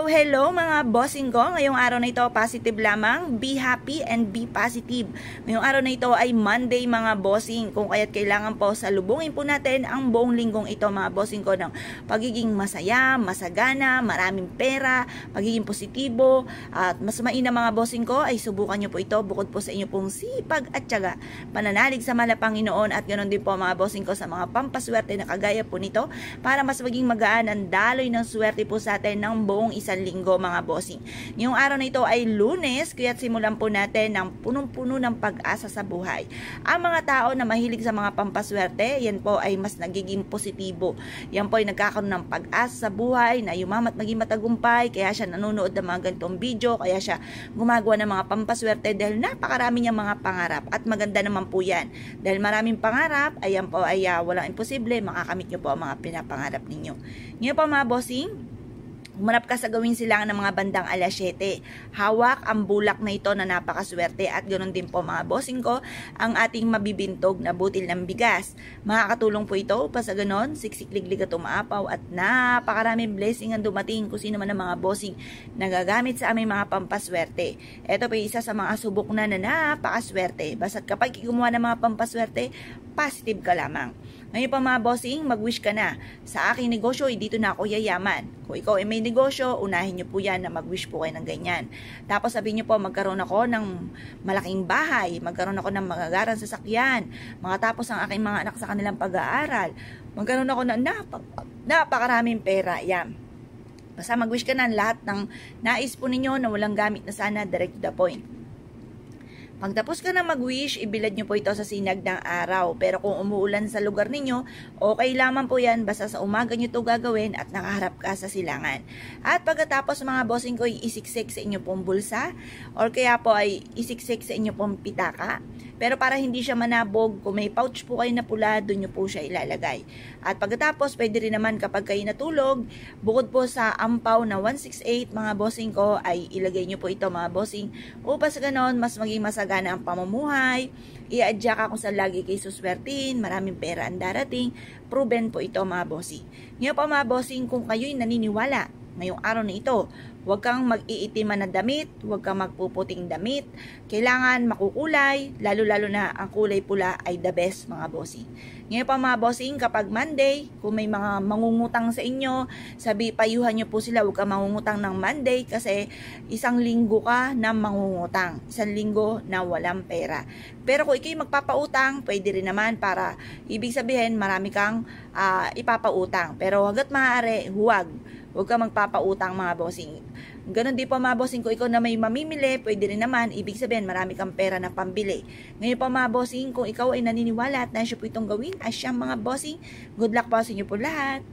Hello mga bossing ko. Ngayong araw na ito, positive lamang. Be happy and be positive. Ngayong araw na ito ay Monday mga bossing. Kung kaya't kailangan po salubungin po natin ang buong linggong ito mga bossing ko ng pagiging masaya, masagana, maraming pera, pagiging positibo. At mas mainam mga bossing ko ay subukan nyo po ito bukod po sa inyo pong sipag at tiyaga. Pananalig sa mahal na Panginoon at ganoon din po mga bossing ko sa mga pampaswerte na kagaya po nito para mas maging magaan ang daloy ng swerte po sa atin ng buong isang linggo mga bossing. Ngayong araw na ito ay Lunes, kaya't simulan po natin ng punong-puno ng pag-asa sa buhay. Ang mga tao na mahilig sa mga pampaswerte, yan po ay mas nagiging positibo. Yan po ay nagkakaroon ng pag-asa sa buhay na yumamat maging matagumpay, kaya siya nanonood ng mga ganitong video, kaya siya gumagawa ng mga pampaswerte dahil napakarami niyang mga pangarap at maganda naman po yan. Dahil maraming pangarap, ayan po ay walang imposible, makakamit niyo po ang mga pinapangarap ninyo. Ngayon po mga bossing, humanap ka sa gawin silangan ng mga bandang alas 7. Hawak ang bulak na ito na napakaswerte at ganoon din po mga bossing ko ang ating mabibintog na butil ng bigas. Makakatulong po ito upang sa ganoon siksikliglig at umaapaw at napakaraming blessing ang dumating kung sino man ang mga bossing nagagamit sa aming mga pampaswerte. Ito po isa sa mga subok na napakaswerte. Basta't kapag gumawa ng mga pampaswerte, positive ka lamang. Ngayon pa mga bossing, mag-wish ka na. Sa aking negosyo, dito na ako yayaman. Kung ikaw ay may negosyo, unahin nyo po yan na mag-wish po kayo ng ganyan. Tapos sabihin nyo po, magkaroon ako ng malaking bahay, magkaroon ako ng magagarang sasakyan, makatapos ang aking mga anak sa kanilang pag-aaral, magkaroon ako ng napakaraming pera. Yan. Basta mag-wish ka na lahat ng nais po ninyo na walang gamit na sana, direct to the point. Pagtapos ka na mag-wish, ibilad nyo po ito sa sinag ng araw. Pero kung umuulan sa lugar ninyo, okay lamang po yan. Basta sa umaga nyo ito gagawin at nakaharap ka sa silangan. At pagkatapos mga bossing ko, isiksik sa inyo pong bulsa or kaya po ay isiksik sa inyo pong pitaka. Pero para hindi siya manabog, kung may pouch po kayo na pula, doon nyo po siya ilalagay. At pagkatapos, pwede rin naman kapag kayo natulog, bukod po sa ampaw na 168 mga bossing ko, ay ilagay nyo po ito mga bossing upang sa ganon, mas maging masagana ang pamumuhay, i-adya ka kung saan lagi kayo suswertin, maraming pera ang darating, proven po ito mga bossing. Ngayon pa mga bossing, kung kayo'y naniniwala, ngayong araw na ito, huwag kang mag-iitiman na damit, huwag kang magpuputing damit, kailangan makukulay, lalo-lalo na ang kulay pula ay the best mga bossing. Ngayon pa mga bossing, kapag Monday, kung may mga mangungutang sa inyo, payuhan nyo po sila, huwag kang mangungutang ng Monday kasi isang linggo ka na mangungutang, isang linggo na walang pera. Pero kung ikay magpapautang, pwede rin naman para ibig sabihin marami kang ipapautang. Pero hanggat maaari, huwag ka magpapautang mga bossing. Ganon din po mga bossing, kung ikaw na may mamimili, pwede rin naman, ibig sabihin marami kang pera na pambili. Ngayon po mga bossing, kung ikaw ay naniniwala at nasa po itong gawin, asyang mga bossing, good luck po sa inyo po lahat.